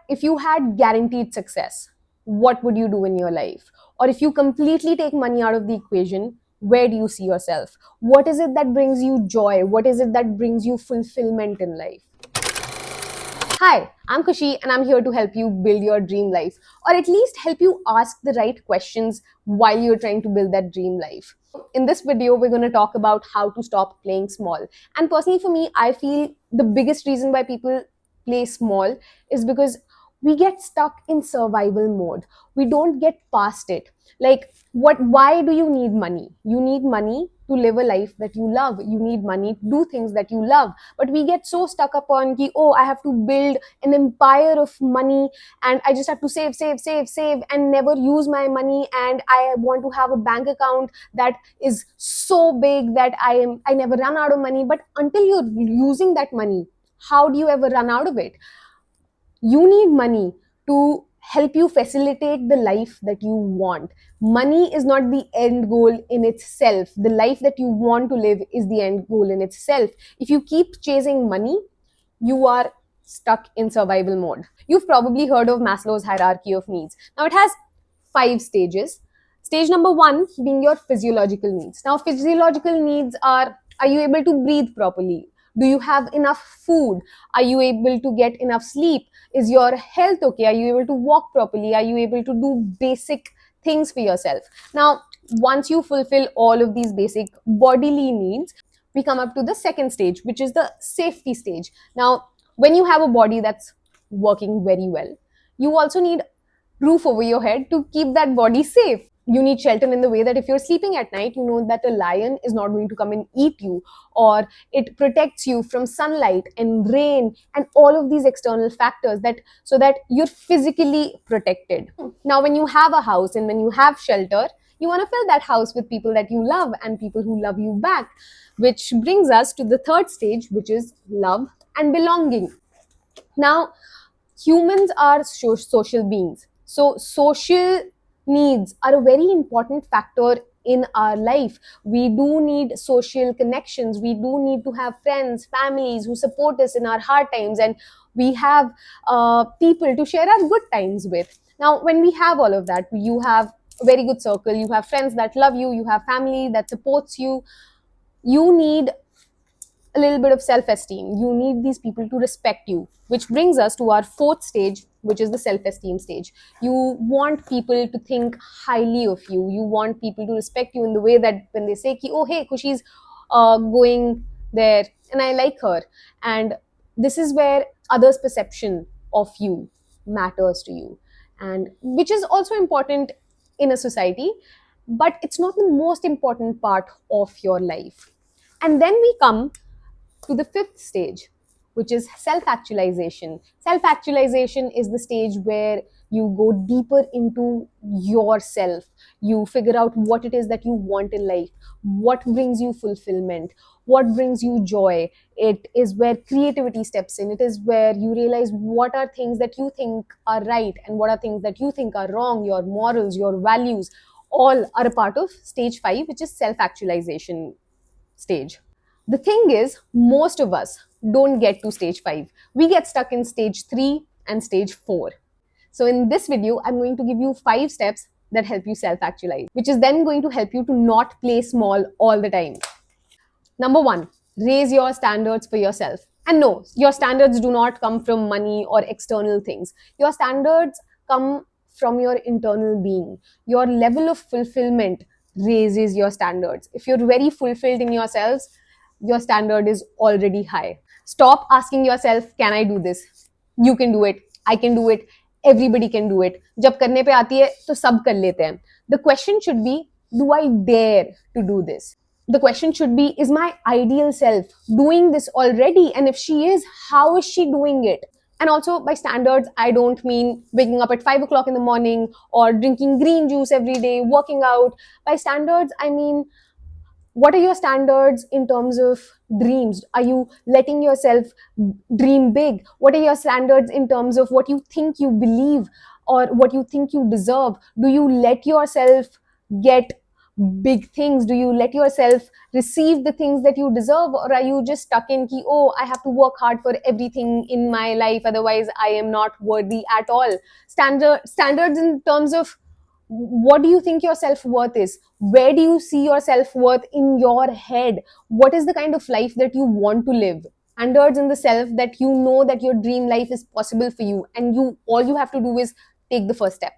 If you had guaranteed success, what would you do in your life? Or if you completely take money out of the equation, where do you see yourself? What is it that brings you joy? What is it that brings you fulfillment in life? Hi, I'm Khushi and I'm here to help you build your dream life, or at least help you ask the right questions while you're trying to build that dream life. In this video, we're going to talk about how to stop playing small. And personally, for me, I feel the biggest reason why people play small is because we get stuck in survival mode. We don't get past it. Like, why do you need money? You need money to live a life that you love. You need money to do things that you love. But we get so stuck upon ki, oh, I have to build an empire of money and I just have to save and never use my money, and I want to have a bank account that is so big that I never run out of money. But until you're using that money, how do you ever run out of it? You need money to help you facilitate the life that you want. Money is not the end goal in itself. The life that you want to live is the end goal in itself. If you keep chasing money, you are stuck in survival mode. You've probably heard of Maslow's hierarchy of needs. Now, it has 5 stages. Stage number 1 being your physiological needs. Now, physiological needs are you able to breathe properly? Do you have enough food? Are you able to get enough sleep? Is your health okay? Are you able to walk properly? Are you able to do basic things for yourself? Now, once you fulfill all of these basic bodily needs, we come up to the second stage, which is the safety stage. Now, when you have a body that's working very well, you also need roof over your head to keep that body safe. You need shelter in the way that if you're sleeping at night, you know that a lion is not going to come and eat you, or it protects you from sunlight and rain and all of these external factors, that so that you're physically protected. Now, when you have a house and when you have shelter, you want to fill that house with people that you love and people who love you back, which brings us to the third stage, which is love and belonging. Now, humans are social beings. So, social needs are a very important factor in our life. We do need social connections. We do need to have friends, families who support us in our hard times, and we have people to share our good times with. Now, when we have all of that, you have a very good circle, you have friends that love you, you have family that supports you. You need a little bit of self-esteem. You need these people to respect you, which brings us to our fourth stage, which is the self-esteem stage. You want people to think highly of you. You want people to respect you in the way that when they say, oh, hey, Khushi's going there and I like her. And this is where others' perception of you matters to you, and which is also important in a society, but it's not the most important part of your life. And then we come to the fifth stage, which is self-actualization. Self-actualization is the stage where you go deeper into yourself. You figure out what it is that you want in life, what brings you fulfillment, what brings you joy. It is where creativity steps in. It is where you realize what are things that you think are right and what are things that you think are wrong. Your morals, your values, all are a part of stage 5, which is self-actualization stage. The thing is, most of us don't get to stage 5. We get stuck in stage 3 and stage 4. So in this video, I'm going to give you 5 steps that help you self-actualize, which is then going to help you to not play small all the time. Number 1, raise your standards for yourself. And no, your standards do not come from money or external things. Your standards come from your internal being. Your level of fulfillment raises your standards. If you're very fulfilled in yourselves, your standard is already high. Stop asking yourself, can I do this? You can do it. I can do it. Everybody can do it. जब करने पे आती है तो सब कर लेते हैं. The question should be, do I dare to do this? The question should be, is my ideal self doing this already? And if she is, how is she doing it? And also, by standards, I don't mean waking up at 5 o'clock in the morning or drinking green juice every day, working out. By standards, I mean, what are your standards in terms of dreams? Are you letting yourself dream big? What are your standards in terms of what you think you believe or what you think you deserve? Do you let yourself get big things? Do you let yourself receive the things that you deserve, or are you just stuck in ki, oh, I have to work hard for everything in my life, otherwise I am not worthy at all? Standards in terms of what do you think your self-worth is? Where do you see your self-worth in your head? What is the kind of life that you want to live? Standards in the self, that you know that your dream life is possible for you, and you all you have to do is take the first step.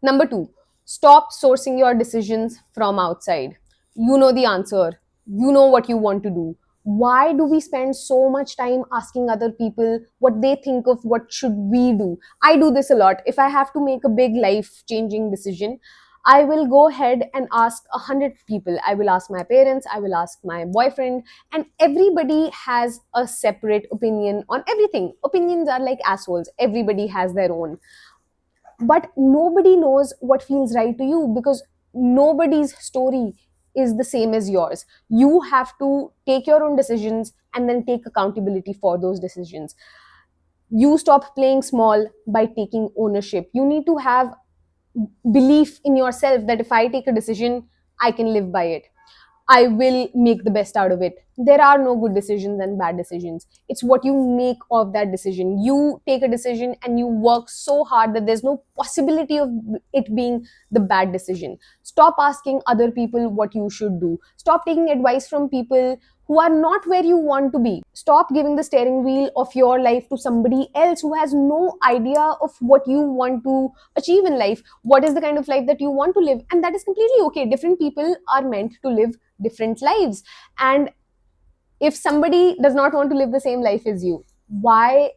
Number 2, stop sourcing your decisions from outside. You know the answer, you know what you want to do. Why do we spend so much time asking other people what they think of what should we do? I do this a lot. If I have to make a big life changing decision, I will go ahead and ask 100 people. I will ask my parents, I will ask my boyfriend, and everybody has a separate opinion on everything. Opinions are like assholes, everybody has their own. But nobody knows what feels right to you, because nobody's story is the same as yours. You have to take your own decisions and then take accountability for those decisions. You stop playing small by taking ownership. You need to have belief in yourself that if I take a decision, I can live by it. I will make the best out of it. There are no good decisions and bad decisions. It's what you make of that decision. You take a decision and you work so hard that there's no possibility of it being the bad decision. Stop asking other people what you should do. Stop taking advice from people who are not where you want to be. Stop giving the steering wheel of your life to somebody else who has no idea of what you want to achieve in life. What is the kind of life that you want to live? And that is completely okay. Different people are meant to live different lives. And if somebody does not want to live the same life as you, why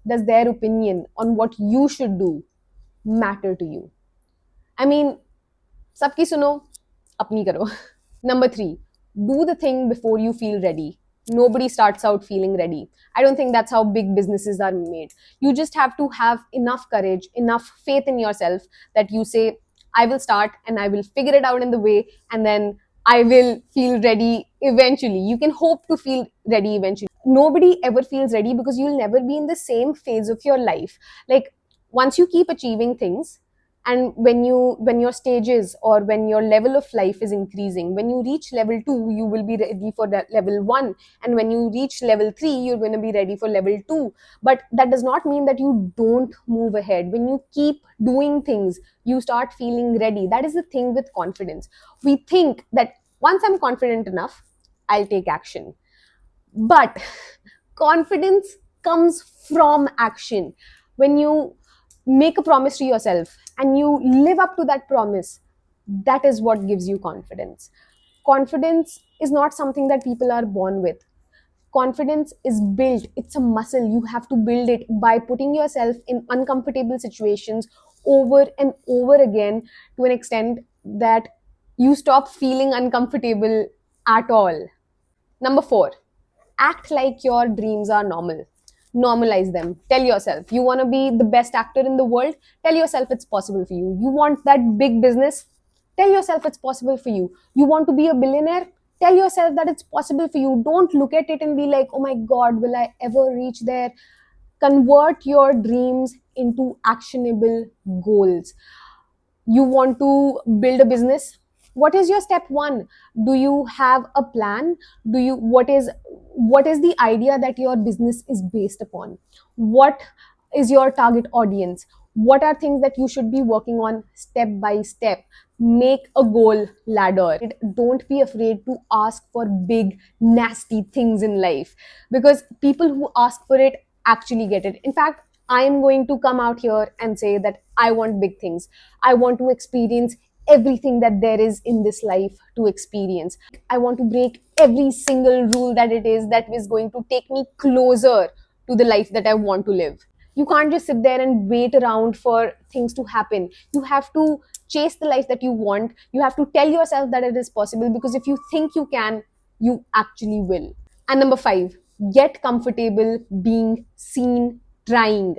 does their opinion on what you should do matter to you? I mean, सबकी सुनो, अपनी करो. Number 3, do the thing before you feel ready. Nobody starts out feeling ready. I don't think that's how big businesses are made. You just have to have enough courage, enough faith in yourself that you say, I will start and I will figure it out in the way, and then I will feel ready eventually. You can hope to feel ready eventually. Nobody ever feels ready because you'll never be in the same phase of your life. Like, once you keep achieving things, and when your stages or when your level of life is increasing, when you reach level 2, you will be ready for that level 1, and when you reach level 3, you're going to be ready for level 2. But that does not mean that you don't move ahead. When you keep doing things, you start feeling ready. That is the thing with confidence. We think that once I'm confident enough, I'll take action. But confidence comes from action. When you make a promise to yourself and you live up to that promise, that is what gives you confidence. Confidence is not something that people are born with. Confidence is built, it's a muscle. You have to build it by putting yourself in uncomfortable situations over and over again, to an extent that you stop feeling uncomfortable at all. Number 4, act like your dreams are normal. Normalize them. Tell yourself you want to be the best actor in the world. Tell yourself it's possible for you. You want that big business. Tell yourself it's possible for you. You want to be a billionaire. Tell yourself that it's possible for you. Don't look at it and be like, oh my God, will I ever reach there? Convert your dreams into actionable goals. You want to build a business. What is your step 1? Do you have a plan? Do you what is the idea that your business is based upon? What is your target audience? What are things that you should be working on step by step? Make a goal ladder. Don't be afraid to ask for big nasty things in life, because people who ask for it actually get it. In fact, I am going to come out here and say that I want big things. I want to experience everything that there is in this life to experience. I want to break every single rule that it is that is going to take me closer to the life that I want to live. You can't just sit there and wait around for things to happen. You have to chase the life that you want. You have to tell yourself that it is possible, because if you think you can, you actually will. And number 5, get comfortable being seen trying.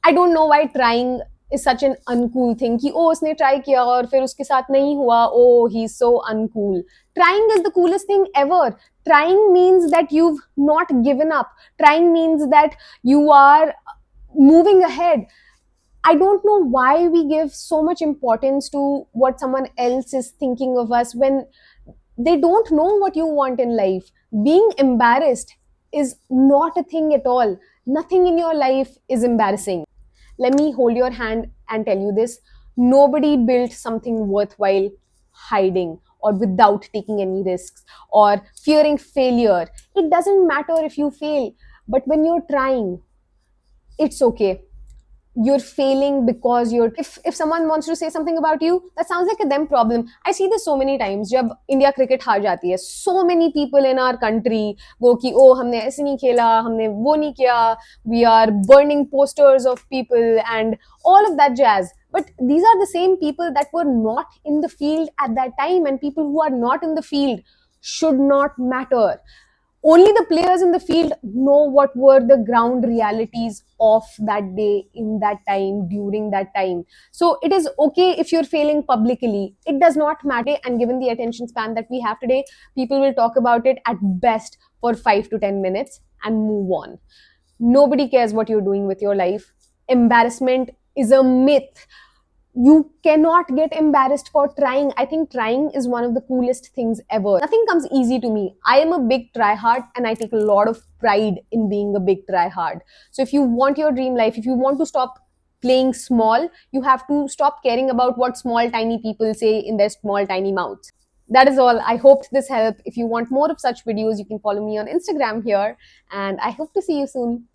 I don't know why trying is such an uncool thing. कि ओ उसने try किया और फिर उसके साथ नहीं हुआ. Oh, he's so uncool. Trying is the coolest thing ever. Trying means that you've not given up. Trying means that you are moving ahead. I don't know why we give so much importance to what someone else is thinking of us when they don't know what you want in life. Being embarrassed is not a thing at all. Nothing in your life is embarrassing. Let me hold your hand and tell you this: nobody built something worthwhile hiding or without taking any risks or fearing failure. It doesn't matter if you fail, but when you're trying, it's okay. You're failing because you're, if someone wants to say something about you, that sounds like a them problem. I see this so many times. जब India cricket हार जाती है, so many people in our country go कि ओ हमने ऐसे नहीं खेला, हमने वो नहीं किया, we are burning posters of people and all of that jazz. But these are the same people that were not in the field at that time, and people who are not in the field should not matter. Only the players in the field know what were the ground realities of that day, in that time, during that time. So it is okay if you're failing publicly. It does not matter. And given the attention span that we have today, people will talk about it at best for 5 to 10 minutes and move on. Nobody cares what you're doing with your life. Embarrassment is a myth. You cannot get embarrassed for trying. I think trying is one of the coolest things ever. Nothing comes easy to me. I am a big tryhard and I take a lot of pride in being a big tryhard. So if you want your dream life, if you want to stop playing small, you have to stop caring about what small tiny people say in their small tiny mouths. That is all. I hoped this helped. If you want more of such videos, you can follow me on Instagram here, and I hope to see you soon.